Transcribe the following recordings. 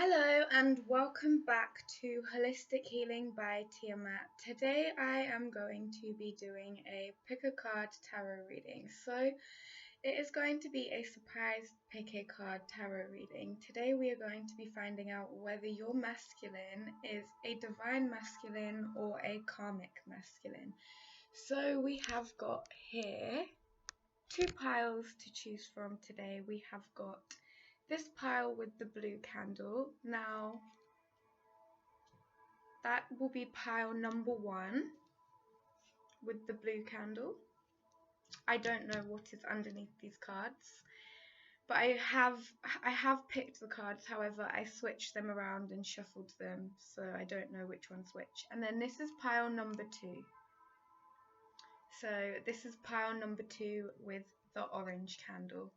Hello and welcome back to Holistic Healing by Tiamat. Today I am going to be doing a pick a card tarot reading. So it is going to be a surprise pick a card tarot reading. Today we are going to be finding out whether your masculine is a divine masculine or a karmic masculine. So we have got here two piles to choose from today. We have got this pile with the blue candle. Now that will be pile number 1 with the blue candle. I don't know what is underneath these cards, but I have picked the cards. However, I switched them around and shuffled them, so I don't know which one's which. And then this is pile number 2. So this is pile number 2 with the orange candle.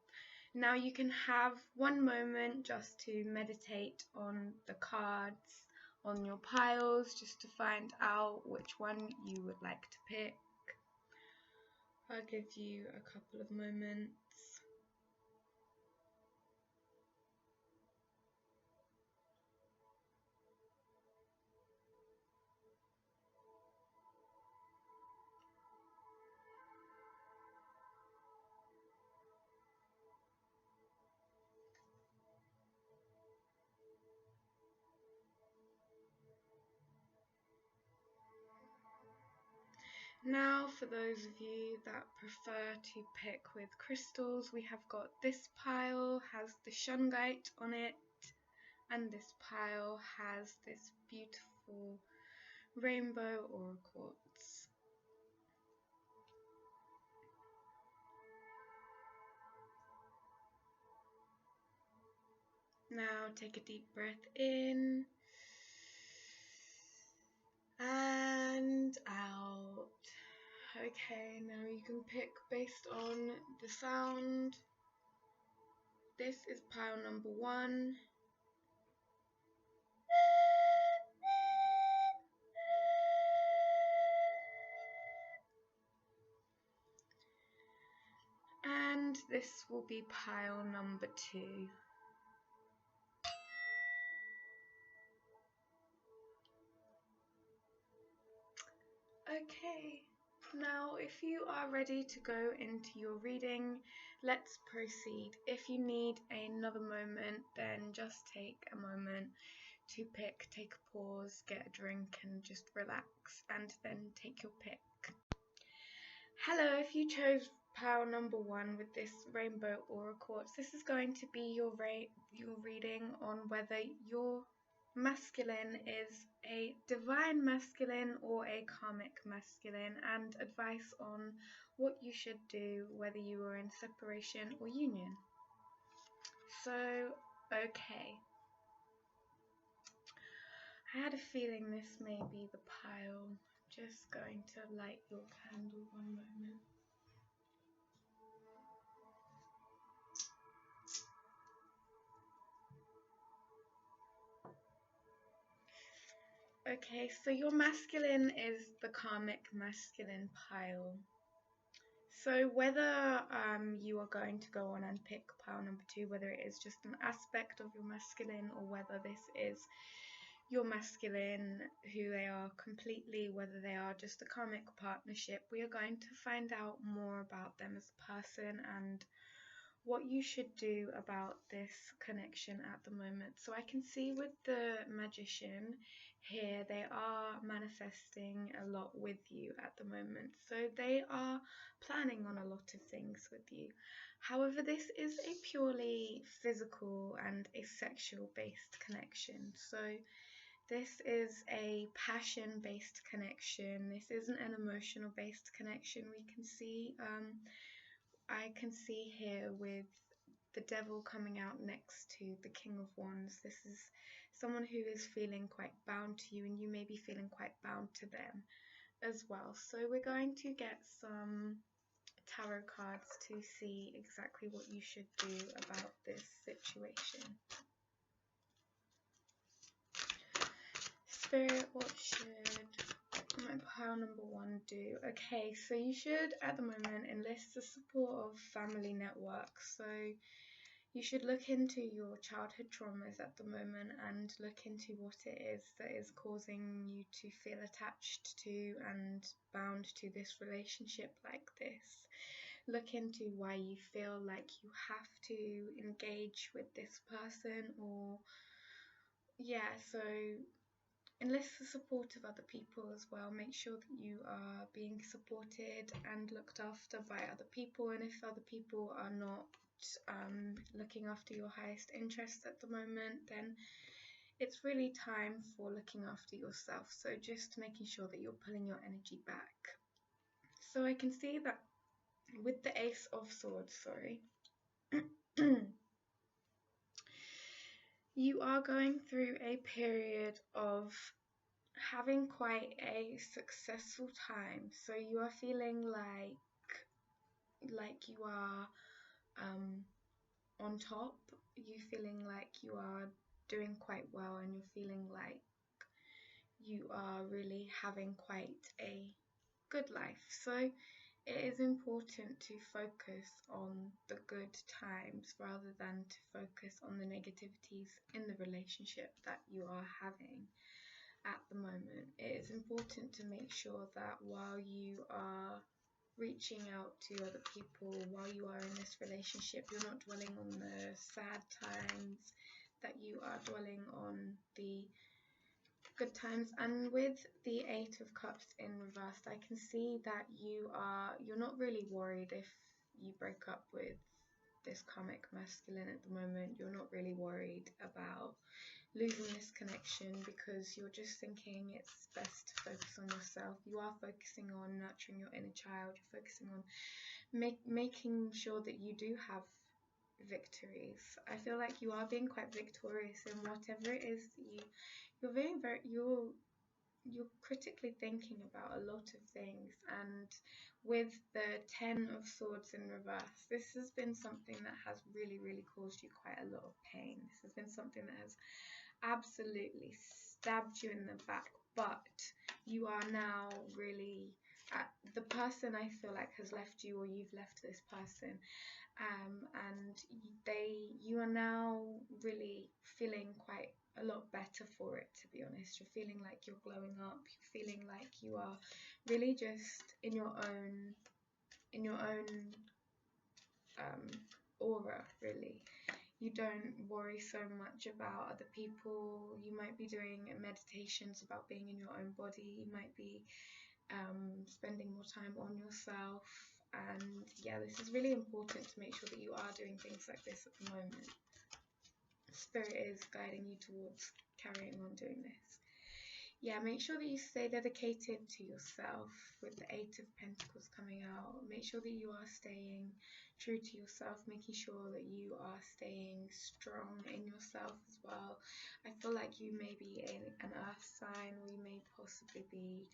Now you can have one moment just to meditate on the cards, on your piles, just to find out which one you would like to pick. I'll give you a couple of moments. Now, for those of you that prefer to pick with crystals, we have got this pile has the shungite on it, and this pile has this beautiful rainbow aura quartz. Now take a deep breath in and out. Okay, now you can pick based on the sound. This is pile number 1. And this will be pile number 2. Okay, now if you are ready to go into your reading, let's proceed. If you need another moment, then just take a moment to pick, take a pause, get a drink and just relax, and then take your pick. Hello, if you chose pile number 1 with this rainbow aura quartz, this is going to be your reading on whether your masculine is a divine masculine or a karmic masculine, and advice on what you should do whether you are in separation or union. So, okay. I had a feeling this may be the pile. Just going to light your candle one moment. Okay, so your masculine is the karmic masculine pile. So whether you are going to go on and pick pile number 2, whether it is just an aspect of your masculine or whether this is your masculine, who they are completely, whether they are just a karmic partnership, we are going to find out more about them as a person and what you should do about this connection at the moment. So I can see with the magician here, they are manifesting a lot with you at the moment. So they are planning on a lot of things with you. However, this is a purely physical and a sexual based connection. So this is a passion-based connection. This isn't an emotional-based connection. We can see, I can see here with the devil coming out next to the King of Wands. This is someone who is feeling quite bound to you, and you may be feeling quite bound to them as well. So we're going to get some tarot cards to see exactly what you should do about this situation. Spirit, what should my pile number 1 do? Okay, so you should at the moment enlist the support of family networks. So You should look into your childhood traumas at the moment and look into what it is that is causing you to feel attached to and bound to this relationship like this. Look into why you feel like you have to engage with this person, or so enlist the support of other people as well. Make sure that you are being supported and looked after by other people, and if other people are not looking after your highest interests at the moment, then it's really time for looking after yourself. So just making sure that you're pulling your energy back. So I can see that with the Ace of Swords, you are going through a period of having quite a successful time. So you are feeling like you are on top. You're feeling like you are doing quite well, and you're feeling like you are really having quite a good life. So it is important to focus on the good times rather than to focus on the negativities in the relationship that you are having at the moment. It is important to make sure that while you are reaching out to other people, while you are in this relationship, you're not dwelling on the sad times, that you are dwelling on the good times. And with the Eight of Cups in reversed, I can see that you're not really worried if you break up with this karmic masculine at the moment. You're not really worried about losing this connection, because you're just thinking it's best to focus on yourself. You are focusing on nurturing your inner child. You're focusing on making sure that you do have victories. I feel like you are being quite victorious in whatever it is that you're critically thinking about a lot of things. And with the Ten of Swords in reverse, this has been something that has really, really caused you quite a lot of pain. This has been something that has absolutely stabbed you in the back, but you are now really the person, I feel like, has left you, or you've left this person, and you are now really feeling quite a lot better for it, to be honest. You're feeling like you're glowing up. You're feeling like you are really just in your own aura, really. You don't worry so much about other people. You might be doing meditations about being in your own body. You might be spending more time on yourself. And yeah, this is really important to make sure that you are doing things like this at the moment. Spirit is guiding you towards carrying on doing this. Yeah, make sure that you stay dedicated to yourself with the Eight of Pentacles coming out. Make sure that you are staying true to yourself, making sure that you are staying strong in yourself as well. I feel like you may be an earth sign, or you may possibly be,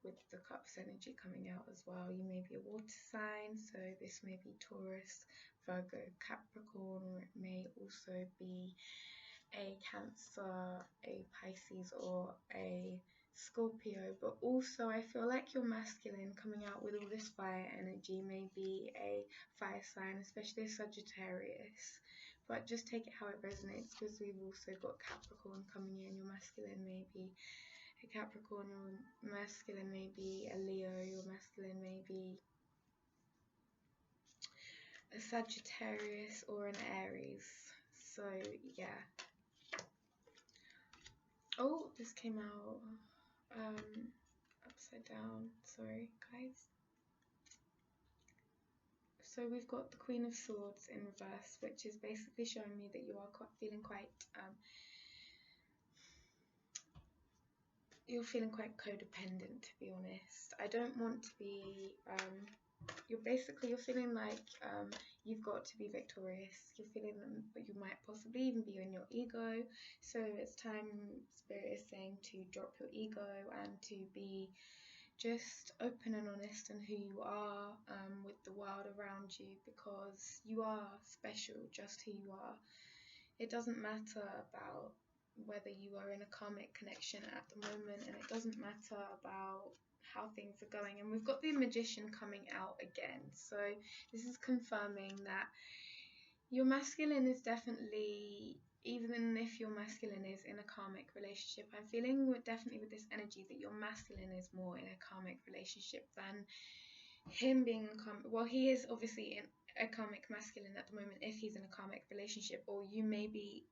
with the Cups energy coming out as well, you may be a water sign. So this may be Taurus, Virgo, Capricorn, or it may also be a Cancer, a Pisces, or a Scorpio. But also I feel like your masculine coming out with all this fire energy may be a fire sign, especially a Sagittarius. But just take it how it resonates, because we've also got Capricorn coming in. Your masculine may be a Capricorn, your masculine may be a Leo, your masculine may be a Sagittarius or an Aries. So yeah. Oh, this came out upside down. Sorry, guys. So we've got the Queen of Swords in reverse, which is basically showing me that you are feeling quite you're feeling quite codependent, to be honest. I don't want to be you're feeling like you've got to be victorious. You're feeling that you might possibly even be in your ego. So it's time, Spirit is saying, to drop your ego and to be just open and honest in who you are with the world around you, because you are special just who you are. It doesn't matter about whether you are in a karmic connection at the moment, and it doesn't matter about how things are going. And we've got the Magician coming out again, so this is confirming that Your masculine is definitely, even if your masculine is in a karmic relationship, I'm feeling definitely with this energy that your masculine is more in a karmic relationship than him being a karmic. Well, he is obviously in a karmic masculine at the moment if he's in a karmic relationship, or you may be,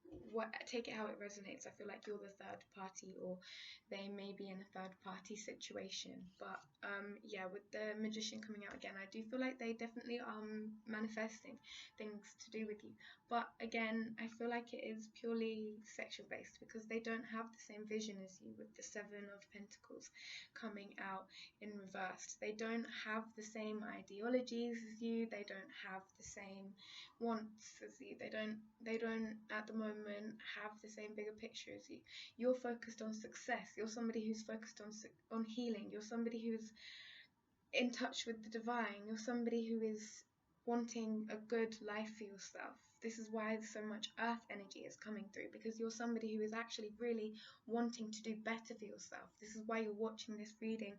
take it how it resonates. I feel like you're the third party, or they may be in a third party situation. But yeah, with the Magician coming out again, I do feel like they definitely are manifesting things to do with you. But again, I feel like it is purely sexual based because they don't have the same vision as you with the Seven of Pentacles coming out in reverse. They don't have the same ideologies as you. They don't have the same wants as you. They don't at the moment have the same bigger picture as you. You're focused on success. You're somebody who's focused on healing. You're somebody who's in touch with the divine. You're somebody who is wanting a good life for yourself. This is why so much earth energy is coming through, because you're somebody who is actually really wanting to do better for yourself. This is why you're watching this reading,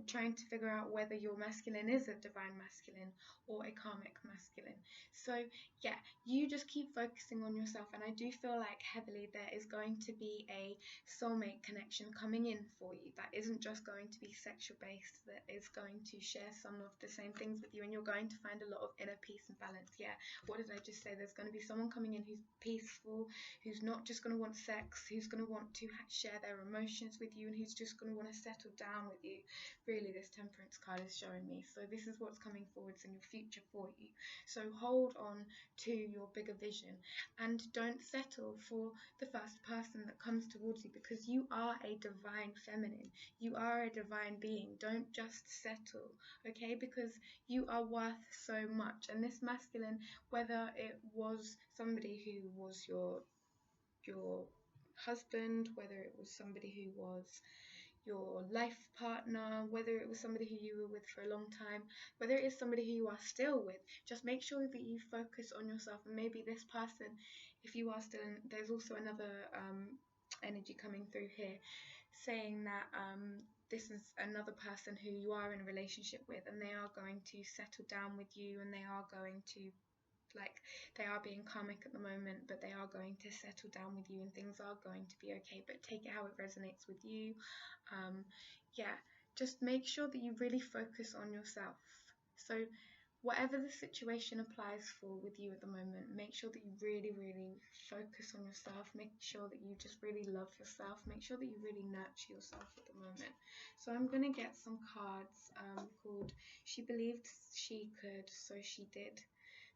trying to figure out whether your masculine is a divine masculine or a karmic masculine. So yeah, you just keep focusing on yourself, and I do feel like heavily there is going to be a soulmate connection coming in for you that isn't just going to be sexual based, that is going to share some of the same things with you, and you're going to find a lot of inner peace and balance. Yeah, what did I just say? There's going to be someone coming in who's peaceful, who's not just going to want sex, who's going to want to share their emotions with you, and who's just going to want to settle down with you. Really, this Temperance card is showing me. So this is what's coming forwards in your future for you. So hold on to your bigger vision and don't settle for the first person that comes towards you, because you are a divine feminine. You are a divine being. Don't just settle, okay? Because you are worth so much. And this masculine, whether it was somebody who was your husband, whether it was somebody who was your life partner, whether it was somebody who you were with for a long time, whether it is somebody who you are still with, just make sure that you focus on yourself. And maybe this person, if you are still in, there's also another energy coming through here saying that this is another person who you are in a relationship with, and they are going to settle down with you, and they are going to, like, they are being karmic at the moment, but they are going to settle down with you and things are going to be okay. But take it how it resonates with you. Yeah, just make sure that you really focus on yourself. So whatever the situation applies for with you at the moment, make sure that you really, really focus on yourself. Make sure that you just really love yourself. Make sure that you really nurture yourself at the moment. So I'm going to get some cards called She Believed She Could, So She Did.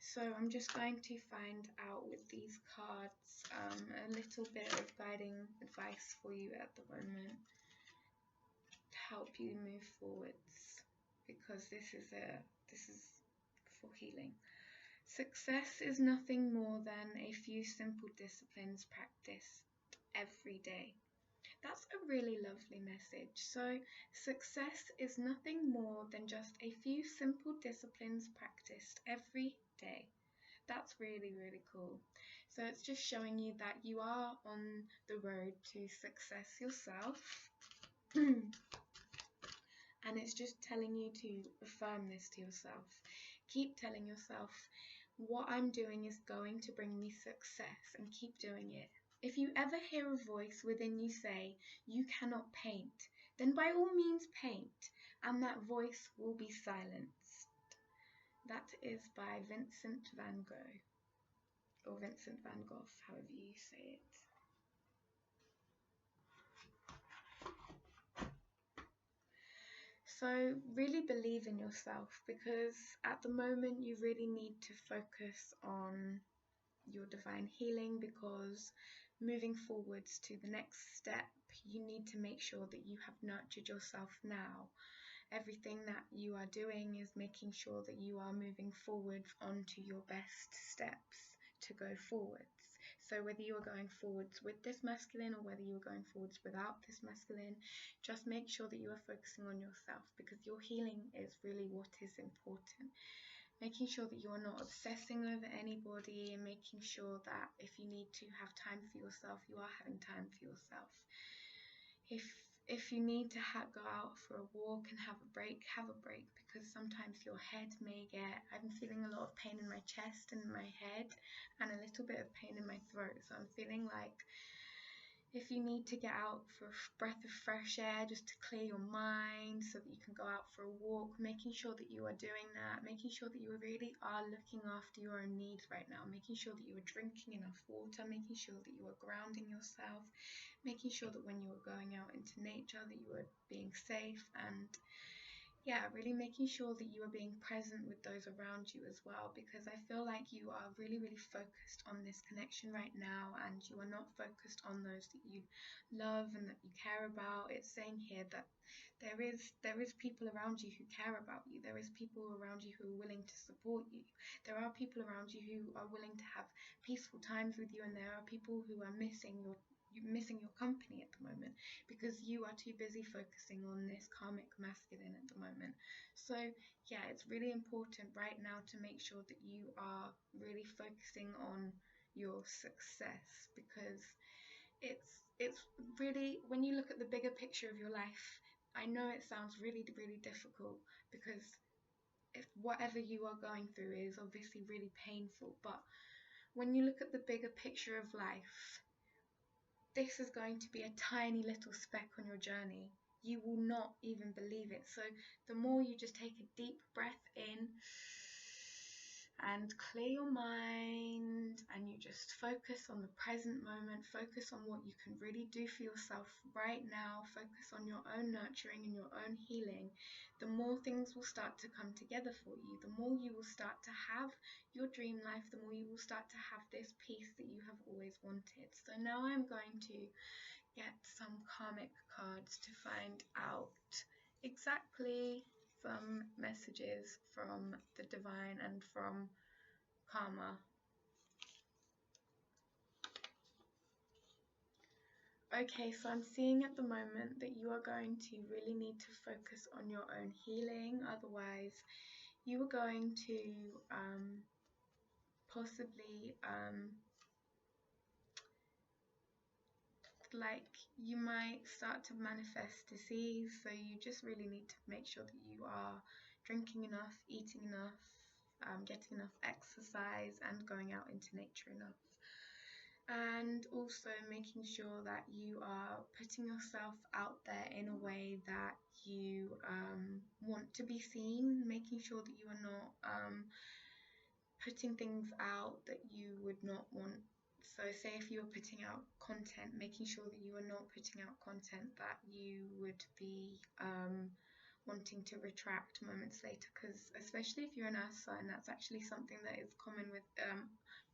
So I'm just going to find out with these cards a little bit of guiding advice for you at the moment to help you move forwards, because this is for healing. Success is nothing more than a few simple disciplines practiced every day. That's a really lovely message. So success is nothing more than just a few simple disciplines practiced every day. That's really, really cool. So it's just showing you that you are on the road to success yourself. And it's just telling you to affirm this to yourself. Keep telling yourself, what I'm doing is going to bring me success, and keep doing it. If you ever hear a voice within you say, you cannot paint, then by all means paint, and that voice will be silenced. That is by Vincent van Gogh, or Vincent van Gogh, however you say it. So really believe in yourself, because at the moment you really need to focus on your divine healing, because moving forwards to the next step, you need to make sure that you have nurtured yourself now. Everything that you are doing is making sure that you are moving forward onto your best steps to go forwards. So whether you are going forwards with this masculine or whether you are going forwards without this masculine, just make sure that you are focusing on yourself, because your healing is really what is important. Making sure that you are not obsessing over anybody, and making sure that if you need to have time for yourself, you are having time for yourself. if you need to go out for a walk and have a break, because sometimes your head may get, I'm feeling a lot of pain in my chest and my head and a little bit of pain in my throat. So I'm feeling like if you need to get out for a breath of fresh air just to clear your mind so that you can go out for a walk, making sure that you are doing that, making sure that you really are looking after your own needs right now, making sure that you are drinking enough water, making sure that you are grounding yourself, making sure that when you are going out into nature that you are being safe, and yeah, really making sure that you are being present with those around you as well, because I feel like you are really, really focused on this connection right now, and you are not focused on those that you love and that you care about. It's saying here that there is people around you who care about you. There is people around you who are willing to support you. There are people around you who are willing to have peaceful times with you, and there are people who are missing your company at the moment because you are too busy focusing on this karmic masculine at the moment. So yeah, it's really important right now to make sure that you are really focusing on your success, because it's really, when you look at the bigger picture of your life, I know it sounds really, really difficult because if whatever you are going through is obviously really painful, but when you look at the bigger picture of life, this is going to be a tiny little speck on your journey. You will not even believe it. So the more you just take a deep breath in and clear your mind, and you just focus on the present moment, focus on what you can really do for yourself right now, focus on your own nurturing and your own healing, the more things will start to come together for you, the more you will start to have your dream life, the more you will start to have this peace that you have always wanted. So now I'm going to get some karmic cards to find out exactly some messages from the divine and from karma. Okay, so I'm seeing at the moment that you are going to really need to focus on your own healing. Otherwise, you are going to possibly like you might start to manifest disease. So you just really need to make sure that you are drinking enough, eating enough, getting enough exercise and going out into nature enough. And also making sure that you are putting yourself out there in a way that you want to be seen, making sure that you are not putting things out that you would not want. So say if you're putting out content, making sure that you are not putting out content that you would be wanting to retract moments later, because especially if you're an earth sign, that's actually something that is common with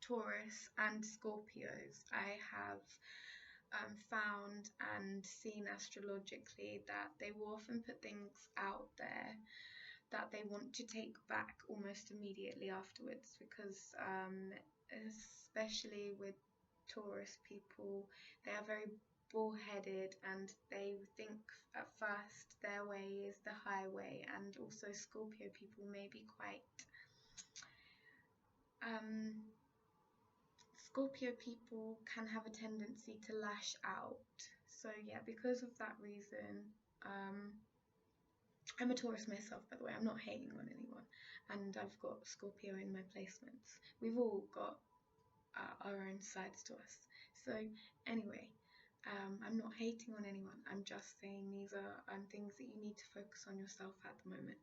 Taurus and Scorpios. I have found and seen astrologically that they will often put things out there that they want to take back almost immediately afterwards, because especially with Taurus people, they are very bullheaded and they think at first their way is the highway, and also Scorpio people may be quite Scorpio people can have a tendency to lash out. So yeah, because of that reason, I'm a Taurus myself, by the way. I'm not hating on anyone, and I've got Scorpio in my placements. We've all got our own sides to us. So anyway, I'm not hating on anyone. I'm just saying these are things that you need to focus on yourself at the moment.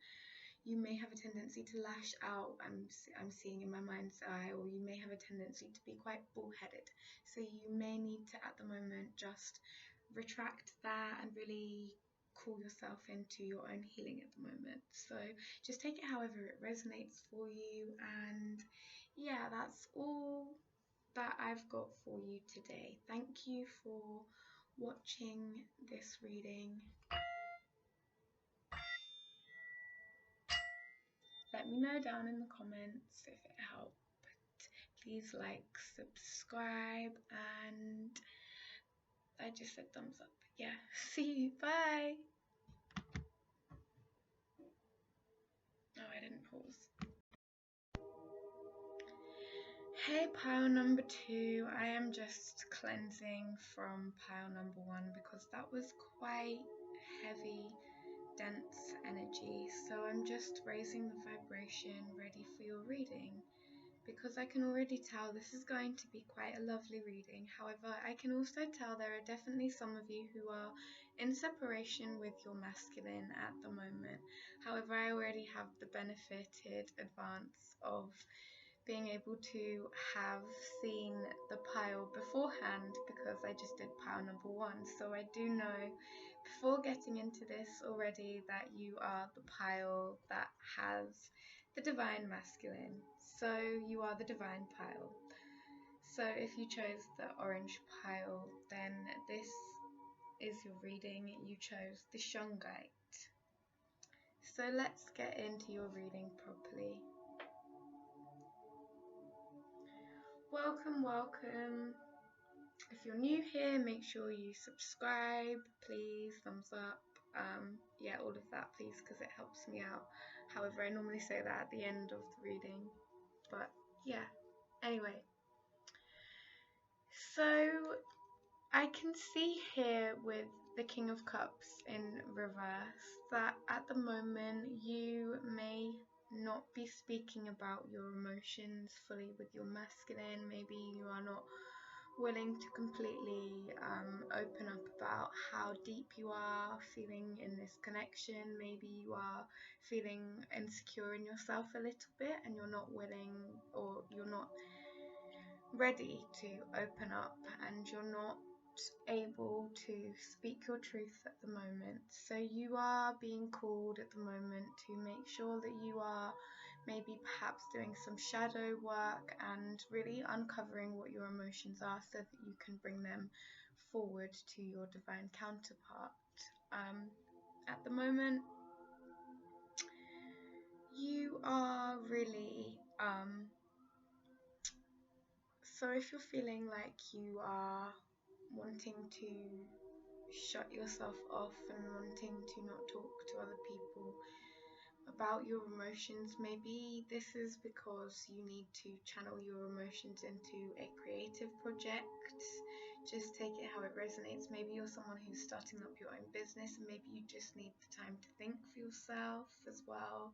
You may have a tendency to lash out, I'm seeing in my mind's eye, or you may have a tendency to be quite bullheaded. So you may need to, at the moment, just retract that and really call yourself into your own healing at the moment. So just take it however it resonates for you, and yeah, that's all that I've got for you today. Thank you for watching this reading. Let me know down in the comments if it helped. Please like, subscribe, and I just said thumbs up. Yeah, see you, bye. Oh, I didn't pause. Hey, pile number 2, I am just cleansing from pile number 1 because that was quite heavy, dense energy. So I'm just raising the vibration, ready for your reading, because I can already tell this is going to be quite a lovely reading. However, I can also tell there are definitely some of you who are in separation with your masculine at the moment. However, I already have the benefited advance of being able to have seen the pile beforehand because I just did pile number 1. So I do know before getting into this already that you are the pile that has the divine masculine. So you are the divine pile. So if you chose the orange pile, then this is your reading. You chose the shungite. So let's get into your reading properly. Welcome. If you're new here, make sure you subscribe, please, thumbs up, yeah, all of that, please, because it helps me out. However, I normally say that at the end of the reading, but yeah, anyway. So I can see here with the King of Cups in reverse that at the moment you may not be speaking about your emotions fully with your masculine. Maybe you are not willing to completely open up about how deep you are feeling in this connection. Maybe you are feeling insecure in yourself a little bit and you're not willing, or you're not ready to open up, and you're not able to speak your truth at the moment. So you are being called at the moment to make sure that you are maybe perhaps doing some shadow work and really uncovering what your emotions are so that you can bring them forward to your divine counterpart. At the moment you are really so if you're feeling like you are wanting to shut yourself off and wanting to not talk to other people about your emotions, maybe this is because you need to channel your emotions into a creative project. Just take it how it resonates. Maybe you're someone who's starting up your own business and maybe you just need the time to think for yourself as well.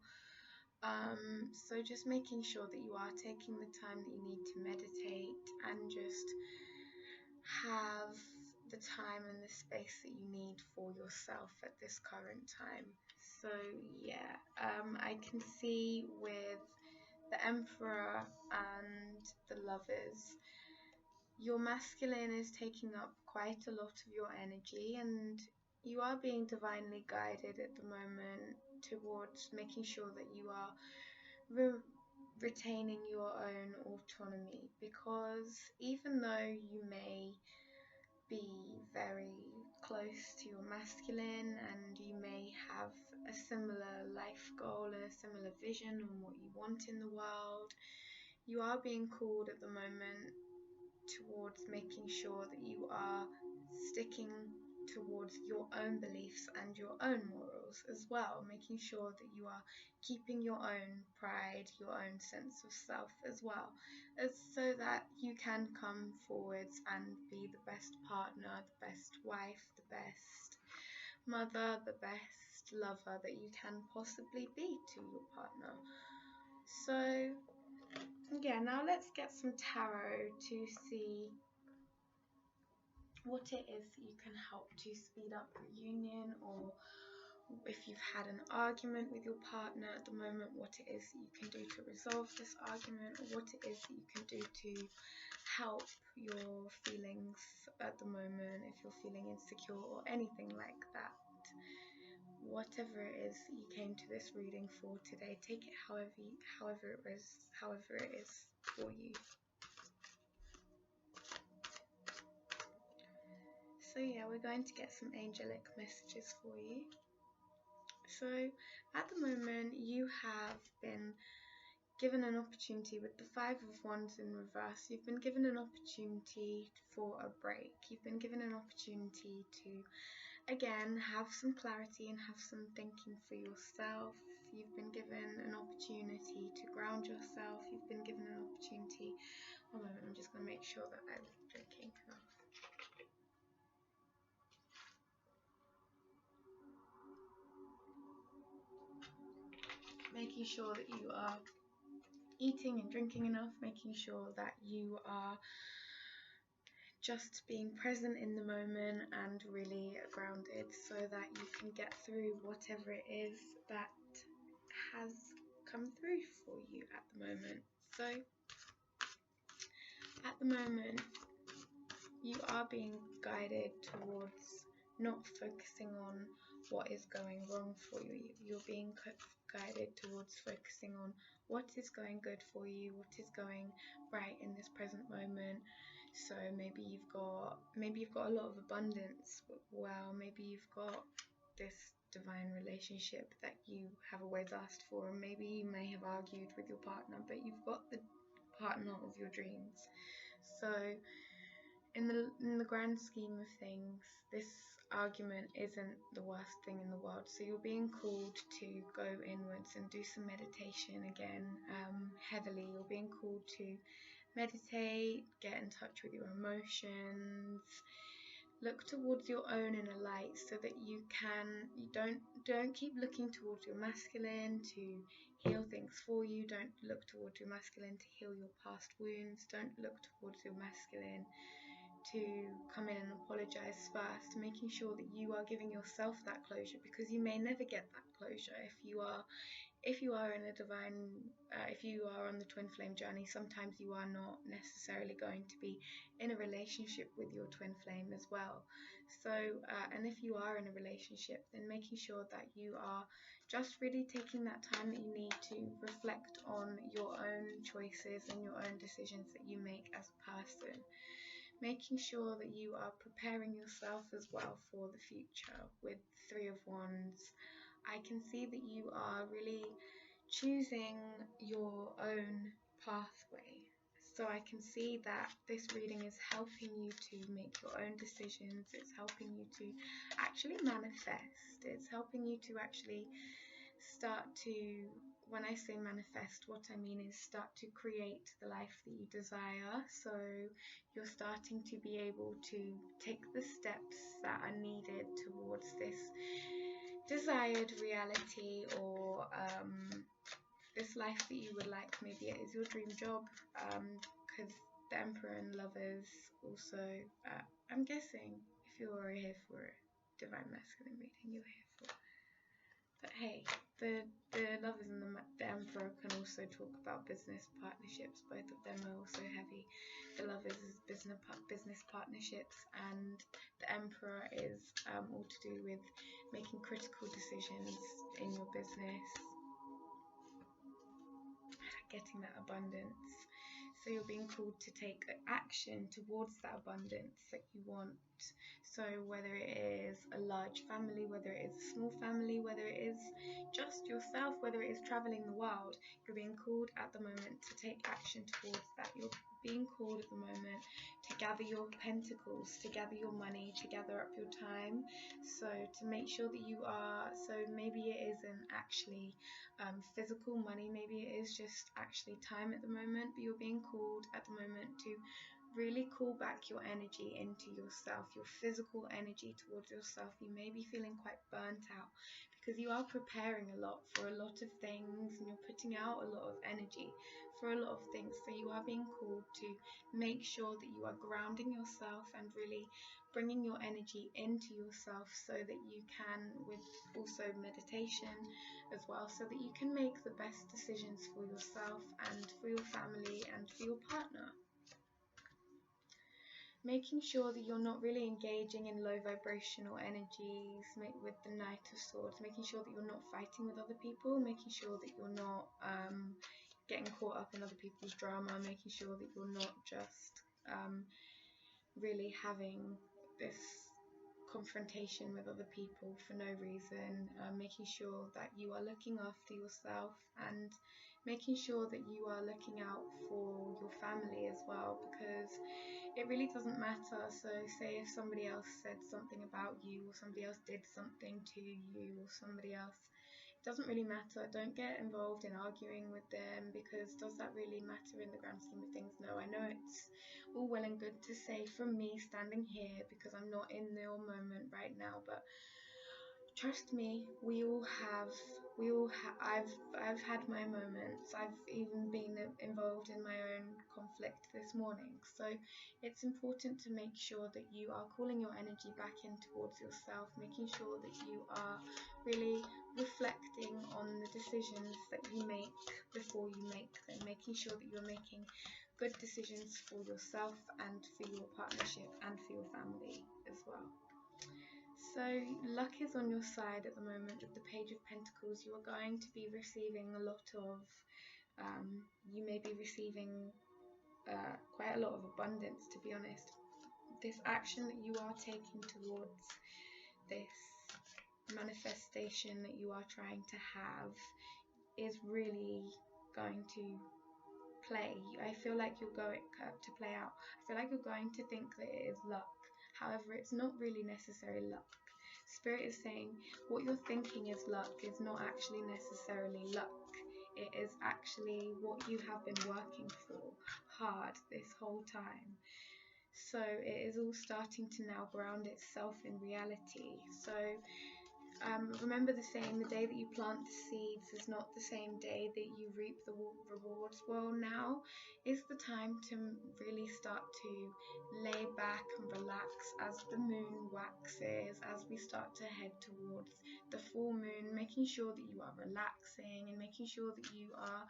So just making sure that you are taking the time that you need to meditate and just have the time and the space that you need for yourself at this current time. So yeah, I can see with the Emperor and the Lovers, your masculine is taking up quite a lot of your energy, and you are being divinely guided at the moment towards making sure that you are retaining your own autonomy, because even though you may be very close to your masculine and you may have a similar life goal and a similar vision on what you want in the world, you are being called at the moment towards making sure that you are sticking towards your own beliefs and your own morals as well, making sure that you are keeping your own pride, your own sense of self as well, so that you can come forwards and be the best partner, the best wife, the best mother, the best lover that you can possibly be to your partner. So yeah, now let's get some tarot to see what it is that you can help to speed up reunion, or if you've had an argument with your partner at the moment, what it is that you can do to resolve this argument, or what it is that you can do to help your feelings at the moment if you're feeling insecure or anything like that. Whatever it is that you came to this reading for today, take it however it is for you. So yeah, we're going to get some angelic messages for you. So at the moment you have been given an opportunity with the Five of Wands in reverse. You've been given an opportunity for a break. You've been given an opportunity to again have some clarity and have some thinking for yourself. You've been given an opportunity to ground yourself. You've been given an opportunity. One moment, I'm just going to make sure that I'm drinking enough. Making sure that you are eating and drinking enough, making sure that you are just being present in the moment and really grounded so that you can get through whatever it is that has come through for you at the moment. So at the moment you are being guided towards not focusing on what is going wrong for you. You're being guided towards focusing on what is going good for you, what is going right in this present moment. So maybe you've got a lot of abundance. Well, maybe you've got this divine relationship that you have always asked for, and maybe you may have argued with your partner, but you've got the partner of your dreams. So in the grand scheme of things, this argument isn't the worst thing in the world. So you're being called to go inwards and do some meditation again, heavily. You're being called to meditate, get in touch with your emotions, look towards your own inner light so that you don't keep looking towards your masculine to heal things for you. Don't look towards your masculine to heal your past wounds. Don't look towards your masculine to come in and apologize first, making sure that you are giving yourself that closure, because you may never get that closure if you are in a divine, if you are on the twin flame journey. Sometimes you are not necessarily going to be in a relationship with your twin flame as well. So and if you are in a relationship, then making sure that you are just really taking that time that you need to reflect on your own choices and your own decisions that you make as a person. Making sure that you are preparing yourself as well for the future with Three of Wands. I can see that you are really choosing your own pathway. So I can see that this reading is helping you to make your own decisions. It's helping you to actually manifest. It's helping you to actually start to, when I say manifest, what I mean is start to create the life that you desire. So you're starting to be able to take the steps that are needed towards this desired reality, or this life that you would like. Maybe it is your dream job, because the Emperor and Lovers also, I'm guessing if you're here for a divine masculine reading, you're here for. But hey, the Lovers and the Emperor can also talk about business partnerships. Both of them are also heavy. The Lovers is business partnerships, and the Emperor is all to do with making critical decisions in your business, getting that abundance. So you're being called to take action towards that abundance that you want. So whether it is a large family, whether it is a small family, whether it is just yourself, whether it is traveling the world, you're being called at the moment to take action towards that. You're being called at the moment to gather your pentacles, to gather your money, to gather up your time. So to make sure that you are, so maybe it isn't actually physical money, maybe it is just actually time at the moment, but you're being called at the moment to really call back your energy into yourself, your physical energy towards yourself. You may be feeling quite burnt out because you are preparing a lot for a lot of things, and you're putting out a lot of energy for a lot of things. So you are being called to make sure that you are grounding yourself and really bringing your energy into yourself, so that you can, with also meditation as well, so that you can make the best decisions for yourself and for your family and for your partner. Making sure that you're not really engaging in low vibrational energies with the Knight of Swords, making sure that you're not fighting with other people, making sure that you're not getting caught up in other people's drama, making sure that you're not just really having this confrontation with other people for no reason, making sure that you are looking after yourself and making sure that you are looking out for your family as well, because it really doesn't matter. So say if somebody else said something about you, or somebody else did something to you, or somebody else, doesn't really matter. Don't get involved in arguing with them, because does that really matter in the grand scheme of things? No. I know it's all well and good to say from me standing here, because I'm not in your moment right now, but trust me, I've had my moments. I've even been involved in my own conflict this morning. So it's important to make sure that you are calling your energy back in towards yourself, making sure that you are really reflecting on the decisions that you make before you make them, making sure that you're making good decisions for yourself and for your partnership and for your family as well. So luck is on your side at the moment with the Page of Pentacles. You are going to be receiving a lot of, you may be receiving quite a lot of abundance, to be honest. This action that you are taking towards this manifestation that you are trying to have is really going to play. I feel like you're going to play out. I feel like you're going to think that it is luck. However, it's not really necessarily luck. Spirit is saying what you're thinking is luck is not actually necessarily luck. It is actually what you have been working for hard this whole time. So it is all starting to now ground itself in reality. So remember the saying, the day that you plant the seeds is not the same day that you reap the rewards. Well, now is the time to really start to lay back and relax as the moon waxes, as we start to head towards the full moon, making sure that you are relaxing and making sure that you are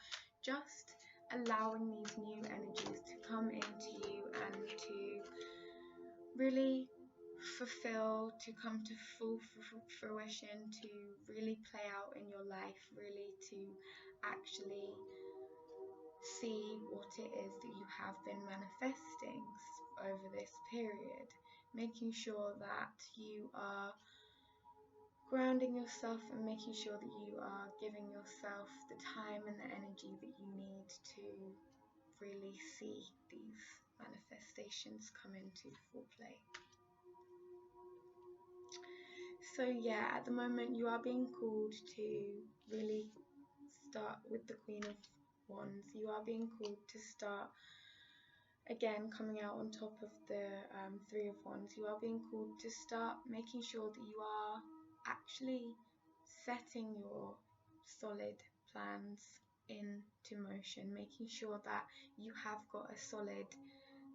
just allowing these new energies to come into you and to really come to full fruition, to really play out in your life, really to actually see what it is that you have been manifesting over this period, making sure that you are grounding yourself and making sure that you are giving yourself the time and the energy that you need to really see these manifestations come into full play. So yeah, at the moment you are being called to really start with the Queen of Wands. You are being called to start, again, coming out on top of the Three of Wands. You are being called to start making sure that you are actually setting your solid plans into motion, making sure that you have got a solid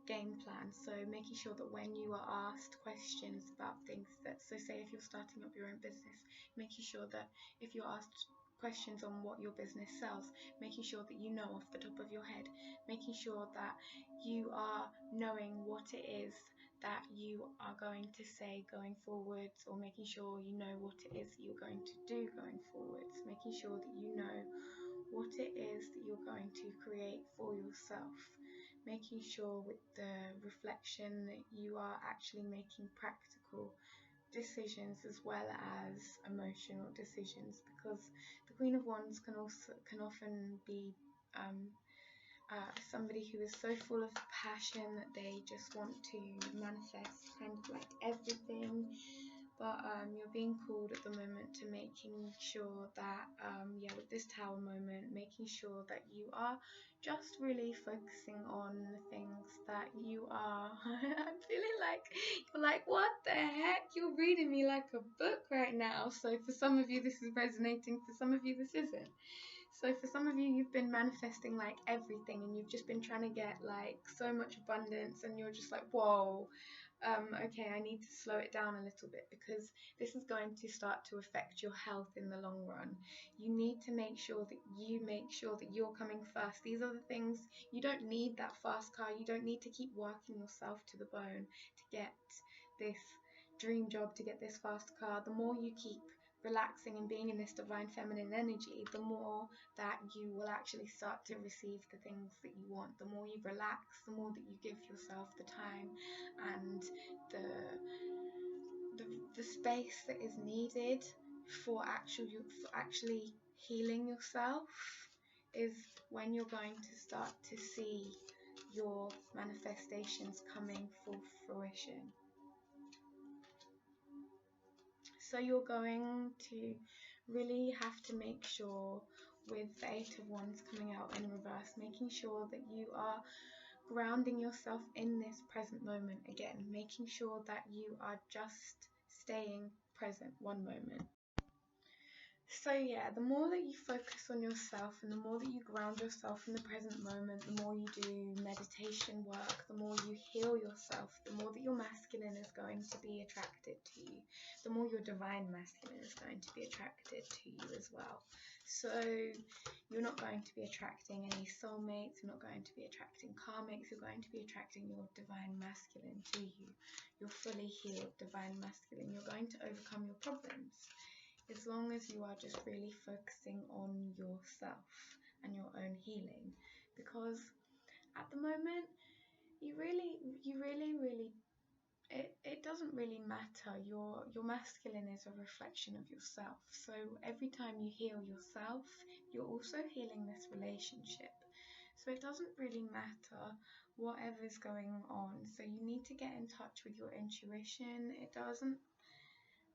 game plan. So making sure that when you are asked questions about things that, so say if you're starting up your own business, making sure that if you're asked questions on what your business sells, making sure that you know off the top of your head, making sure that you are knowing what it is that you are going to say going forwards, or making sure you know what it is that you're going to do going forwards, making sure that you know what it is that you're going to create for yourself, making sure with the reflection that you are actually making practical decisions as well as emotional decisions, because the Queen of Wands can often be somebody who is so full of passion that they just want to manifest kind of like everything. But you're being called at the moment to making sure that, with this Tower moment, making sure that you are just really focusing on the things that you are. I'm feeling like you're like, what the heck? You're reading me like a book right now. So for some of you, this is resonating. For some of you, this isn't. So for some of you, you've been manifesting like everything, and you've just been trying to get like so much abundance, and you're just like, whoa. Okay, I need to slow it down a little bit, because this is going to start to affect your health in the long run. You need to make sure that you're coming first. These are the things, you don't need that fast car, you don't need to keep working yourself to the bone to get this dream job, to get this fast car. The more you keep relaxing and being in this divine feminine energy, the more that you will actually start to receive the things that you want. The more you relax, the more that you give yourself the time and the space that is needed for actually healing yourself, is when you're going to start to see your manifestations coming full fruition. So you're going to really have to make sure, with the Eight of Wands coming out in reverse, making sure that you are grounding yourself in this present moment again, making sure that you are just staying present one moment. So yeah, the more that you focus on yourself and the more that you ground yourself in the present moment, the more you do meditation work, the more you heal yourself, the more that your masculine is going to be attracted to you, the more your divine masculine is going to be attracted to you as well. So you're not going to be attracting any soulmates, you're not going to be attracting karmics, you're going to be attracting your divine masculine to you, your fully healed divine masculine. You're going to overcome your problems, as long as you are just really focusing on yourself and your own healing. Because at the moment, it doesn't really matter. Your masculine is a reflection of yourself. So every time you heal yourself, you're also healing this relationship. So it doesn't really matter whatever's going on. So you need to get in touch with your intuition.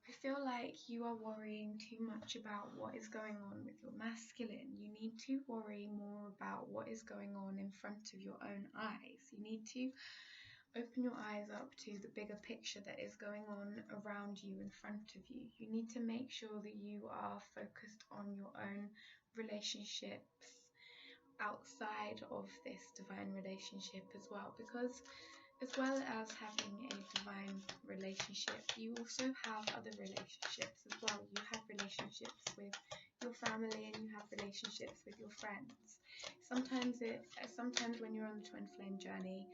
I feel like you are worrying too much about what is going on with your masculine. You need to worry more about what is going on in front of your own eyes. You need to open your eyes up to the bigger picture that is going on around you, in front of you. You need to make sure that you are focused on your own relationships outside of this divine relationship as well, because as well as having a divine relationship, you also have other relationships as well. You have relationships with your family and you have relationships with your friends. Sometimes when you're on the twin flame journey,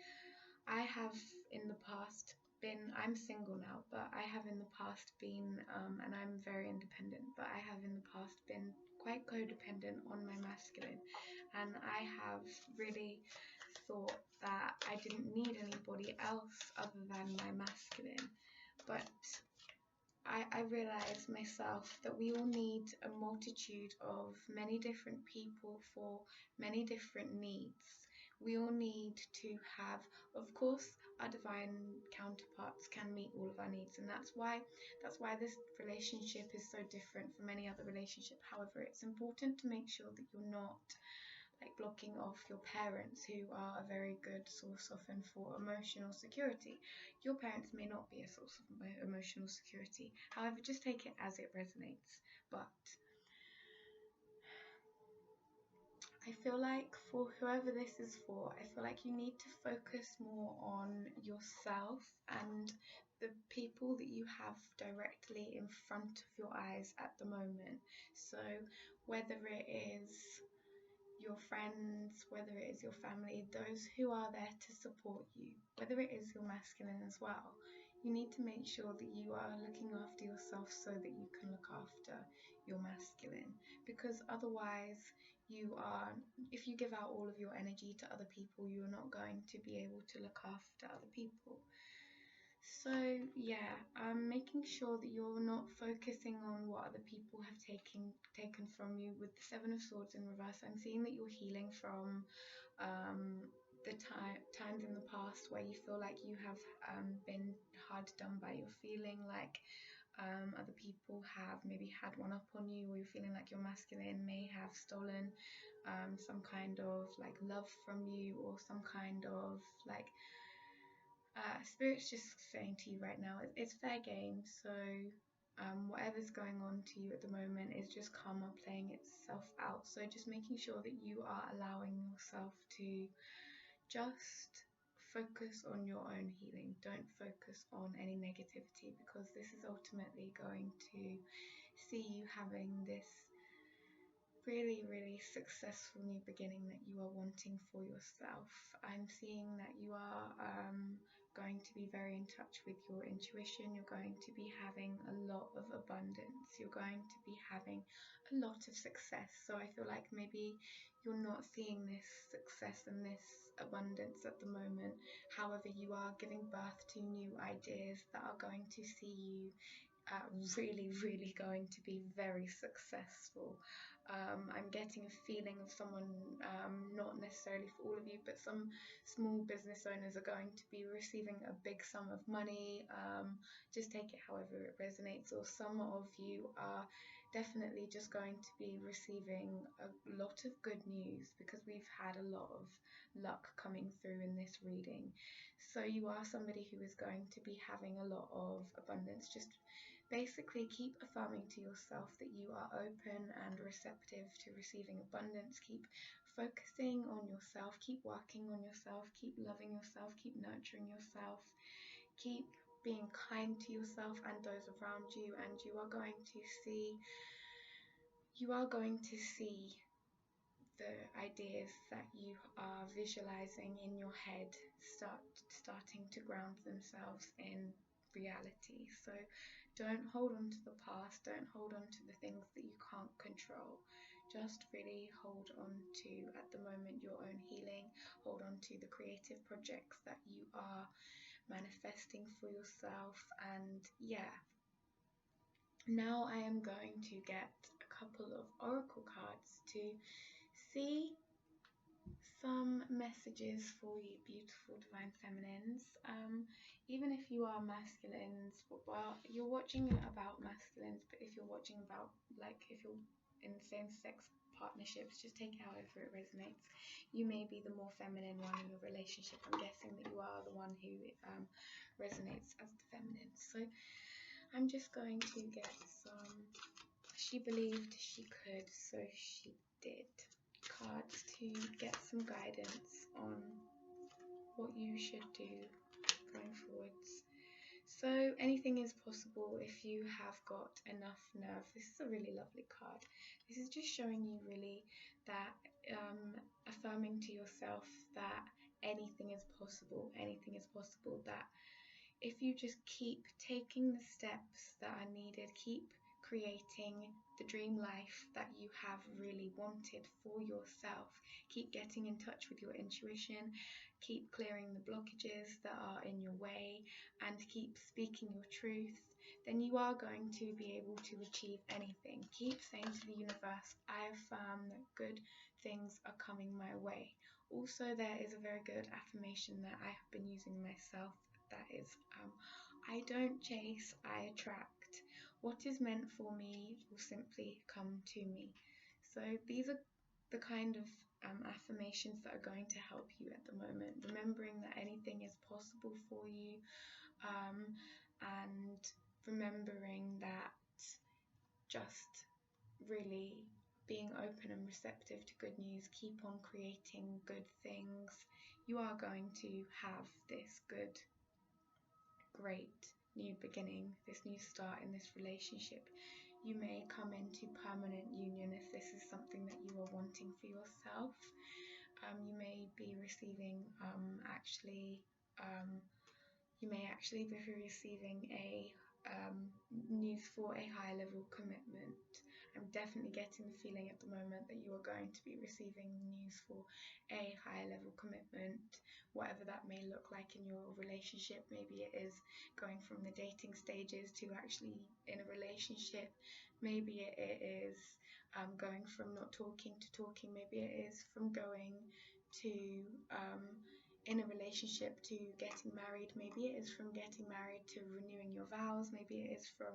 I have in the past been, I'm single now, but I have in the past been, and I'm very independent, but I have in the past been quite codependent on my masculine, and I have really thought that I didn't need anybody else other than my masculine. But I realised myself that we all need a multitude of many different people for many different needs. We all need to have, of course, our divine counterparts can meet all of our needs, and that's why this relationship is so different from any other relationship. However, it's important to make sure that you're not blocking off your parents, who are a very good source often for emotional security. Your parents may not be a source of emotional security. However, just take it as it resonates. But I feel like for whoever this is for, I feel like you need to focus more on yourself and the people that you have directly in front of your eyes at the moment. So whether it is your friends, whether it is your family, those who are there to support you, whether it is your masculine as well, you need to make sure that you are looking after yourself so that you can look after your masculine. Because otherwise, if you give out all of your energy to other people, you're not going to be able to look after other people. So yeah, making sure that you're not focusing on what other people have taken from you. With the Seven of Swords in reverse, I'm seeing that you're healing from the times in the past where you feel like you have been hard done by. You're feeling like other people have maybe had one up on you, or you're feeling like your masculine may have stolen some kind of love from you, or some kind of Spirit's just saying to you right now, it's fair game. So whatever's going on to you at the moment is just karma playing itself out. So just making sure that you are allowing yourself to just focus on your own healing. Don't focus on any negativity, because this is ultimately going to see you having this really, really successful new beginning that you are wanting for yourself. I'm seeing that you are going to be very in touch with your intuition. You're going to be having a lot of abundance. You're going to be having a lot of success. So I feel like maybe you're not seeing this success and this abundance at the moment. However, you are giving birth to new ideas that are going to see you really going to be very successful. I'm getting a feeling of someone, not necessarily for all of you, but some small business owners are going to be receiving a big sum of money. Just take it however it resonates. Or some of you are definitely just going to be receiving a lot of good news, because we've had a lot of luck coming through in this reading. So you are somebody who is going to be having a lot of abundance. Just basically keep affirming to yourself that you are open and receptive to receiving abundance. Keep focusing on yourself, keep working on yourself, keep loving yourself, keep nurturing yourself, keep being kind to yourself and those around you, and you are going to see the ideas that you are visualizing in your head starting to ground themselves in reality. So don't hold on to the past, don't hold on to the things that you can't control. Just really hold on to, at the moment, your own healing. Hold on to the creative projects that you are manifesting for yourself. And yeah, now I am going to get a couple of oracle cards to see some messages for you beautiful divine feminines. Even if you are masculines, well, you're watching about masculines, but if you're watching about, like, if you're in same-sex partnerships, just take it however it resonates. You may be the more feminine one in your relationship. I'm guessing that you are the one who resonates as the feminine. So I'm just going to get some "She believed she could, so she did" cards to get some guidance on what you should do going forwards. So anything is possible if you have got enough nerve. This is a really lovely card. This is just showing you really that affirming to yourself that anything is possible, that if you just keep taking the steps that are needed, keep creating the dream life that you have really wanted for yourself, keep getting in touch with your intuition, keep clearing the blockages that are in your way, and keep speaking your truth, then you are going to be able to achieve anything. Keep saying to the universe, I affirm that good things are coming my way. Also, there is a very good affirmation that I have been using myself. That is, I don't chase, I attract. What is meant for me will simply come to me. So these are the kind of affirmations that are going to help you at the moment. Remembering that anything is possible for you, and remembering that just really being open and receptive to good news. Keep on creating good things. You are going to have this good, great new beginning, this new start in this relationship. You may come into permanent union if this is something that you are wanting for yourself. You may be receiving you may actually be receiving a news for a high level commitment. I'm definitely getting the feeling at the moment that you are going to be receiving news for a high level commitment, whatever that may look like in your relationship. Maybe it is going from the dating stages to actually in a relationship. Maybe it is going from not talking to talking. Maybe it is from going to in a relationship to getting married. Maybe it is from getting married to renewing your vows. Maybe it is from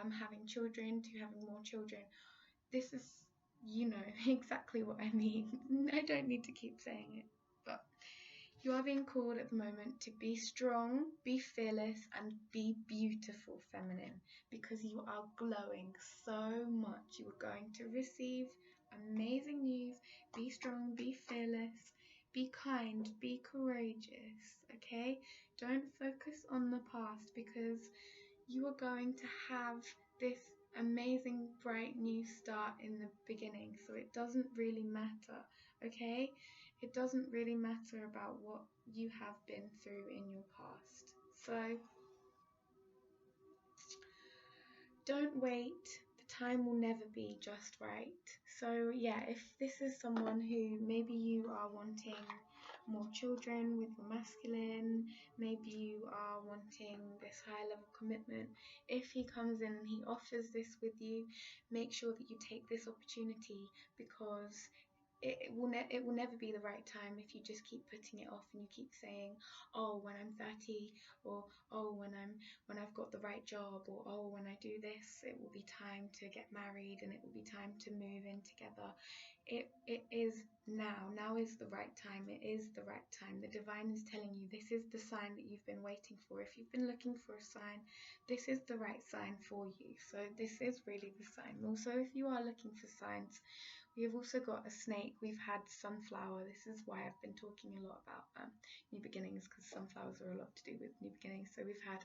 having children to having more children. This is, you know, exactly what I mean. I don't need to keep saying it, but you are being called at the moment to be strong, be fearless, and be beautiful, feminine, because you are glowing so much. You are going to receive amazing news. Be strong, be fearless, be kind, be courageous, okay? Don't focus on the past, because you are going to have this amazing, bright new start in the beginning. So it doesn't really matter, okay? It doesn't really matter about what you have been through in your past. So don't wait. The time will never be just right. So yeah, if this is someone who maybe you are wanting more children with your masculine. Maybe you are wanting this high level commitment. If he comes in and he offers this with you, make sure that you take this opportunity, because it will never be the right time if you just keep putting it off and you keep saying, oh, when I'm 30, or oh, when I've got the right job, or oh, when I do this, it will be time to get married and it will be time to move in together. It is now. Now is the right time. It is the right time. The divine is telling you this is the sign that you've been waiting for. If you've been looking for a sign, this is the right sign for you. So this is really the sign. Also, if you are looking for signs, we have also got a snake. We've had sunflower. This is why I've been talking a lot about new beginnings, because sunflowers are a lot to do with new beginnings. So we've had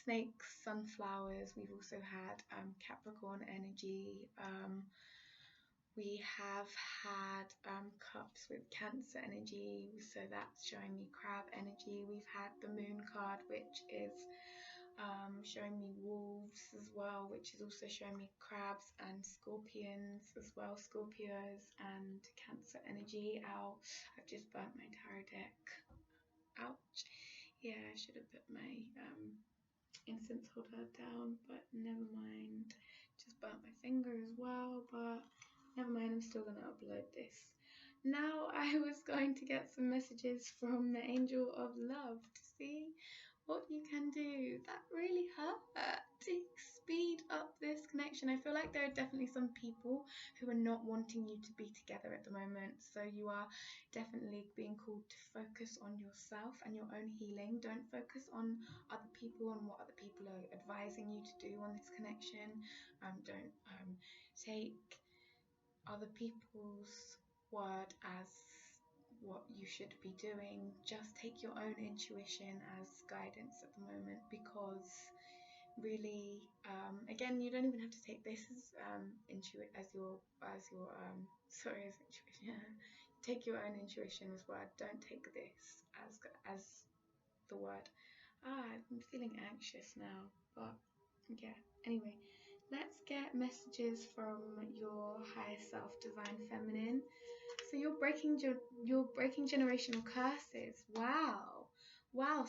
snakes, sunflowers. We've also had Capricorn energy. We have had cups with Cancer energy, so that's showing me crab energy. We've had the moon card, which is showing me wolves as well, which is also showing me crabs and scorpions as well, Scorpios and Cancer energy. Ow, I've just burnt my tarot deck. Ouch. Yeah, I should have put my incense holder down, but never mind. Just burnt my finger as well, but never mind, I'm still going to upload this. Now I was going to get some messages from the Angel of Love to see what you can do. That really hurt to speed up this connection. I feel like there are definitely some people who are not wanting you to be together at the moment. So you are definitely being called to focus on yourself and your own healing. Don't focus on other people and what other people are advising you to do on this connection. Don't take other people's word as what you should be doing. Just take your own intuition as guidance at the moment, because really, again, you don't even have to take this as intuition. Take your own intuition as word. Don't take this as the word. I'm feeling anxious now, but yeah. Anyway, let's get messages from your higher self, divine feminine. So you're breaking generational curses. Wow.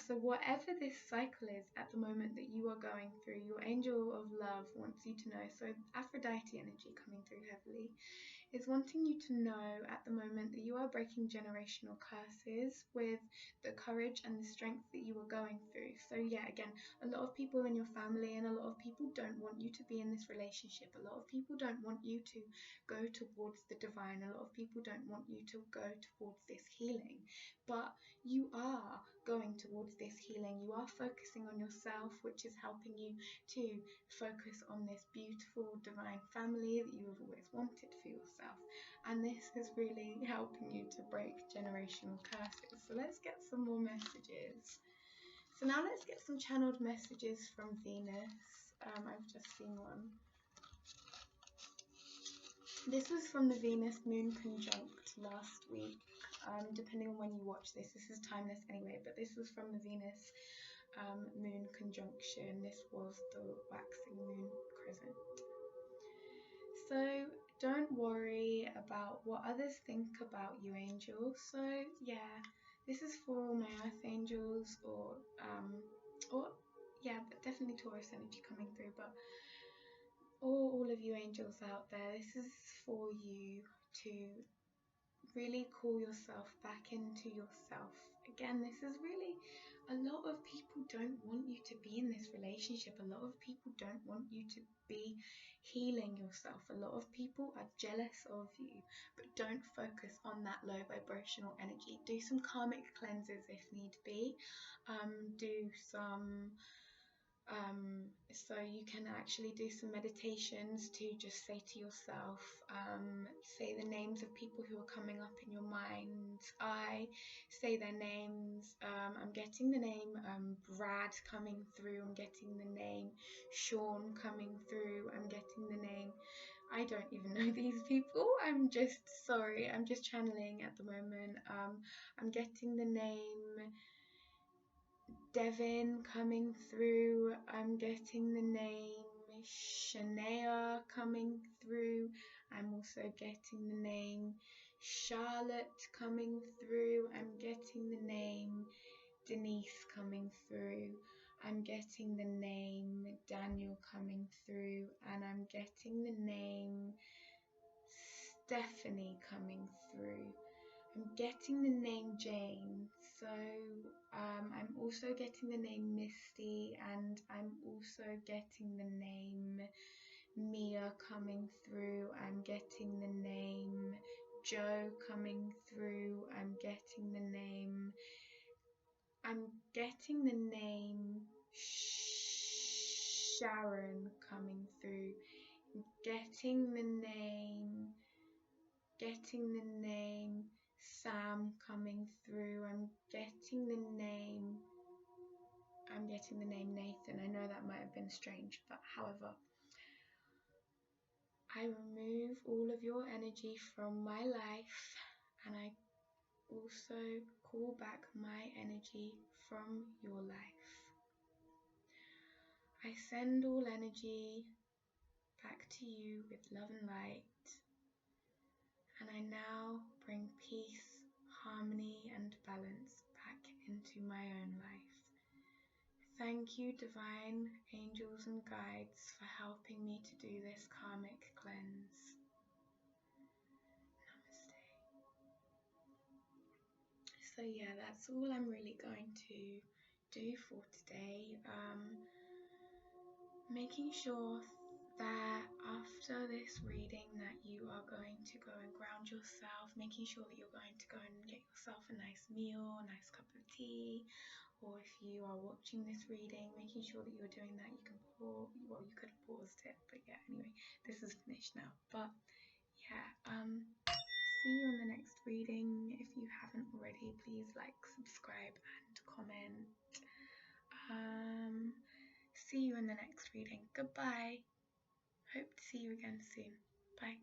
So whatever this cycle is at the moment that you are going through, your angel of love wants you to know. So Aphrodite energy coming through heavily is wanting you to know at the moment that you are breaking generational curses with the courage and the strength that you are going through. So yeah, again, a lot of people in your family and a lot of people don't want you to be in this relationship. A lot of people don't want you to go towards the divine. A lot of people don't want you to go towards this healing, but you are going towards this healing. You are focusing on yourself, which is helping you to focus on this beautiful divine family that you have always wanted for yourself, and this is really helping you to break generational curses. So let's get some more messages. So now let's get some channeled messages from Venus. I've just seen one. This was from the Venus Moon conjunct last week. Depending on when you watch this is timeless anyway, but this was from the Venus Moon conjunction. This was the waxing moon crescent. So don't worry about what others think about you, angels. So yeah, this is for all my earth angels, or yeah, but definitely Taurus energy coming through, but all of you angels out there, this is for you to really call yourself back into yourself. Again, this is really, a lot of people don't want you to be in this relationship. A lot of people don't want you to be healing yourself. A lot of people are jealous of you, but don't focus on that low vibrational energy. Do some karmic cleanses if need be. Do some so you can actually do some meditations to just say to yourself, say the names of people who are coming up in your mind. I say their names. I'm getting the name Brad coming through. I'm getting the name Sean coming through. I'm getting the name, I don't even know these people. I'm just sorry. I'm just channeling at the moment. I'm getting the name Devin coming through. I'm getting the name Shania coming through. I'm also getting the name Charlotte coming through. I'm getting the name Denise coming through. I'm getting the name Daniel coming through, and I'm getting the name Stephanie coming through. I'm getting the name Jane, so I'm also getting the name Misty, and I'm also getting the name Mia coming through. I'm getting the name Joe coming through. I'm getting the name Sharon coming through. I'm getting the name Sam coming through. I'm getting the name Nathan. I know that might have been strange, but however, I remove all of your energy from my life, and I also call back my energy from your life. I send all energy back to you with love and light, and I now bring peace, harmony and balance back into my own life. Thank you, divine angels and guides, for helping me to do this karmic cleanse. Namaste. So yeah, that's all I'm really going to do for today. Making sure that after this reading that you are going to go and ground yourself, making sure that you're going to go and get yourself a nice meal, a nice cup of tea, or if you are watching this reading, making sure that you're doing that. You can pause, well, you could have paused it, but yeah, anyway, this is finished now. But yeah, see you in the next reading. If you haven't already, please like, subscribe and comment. See you in the next reading. Goodbye. Hope to see you again soon. Bye.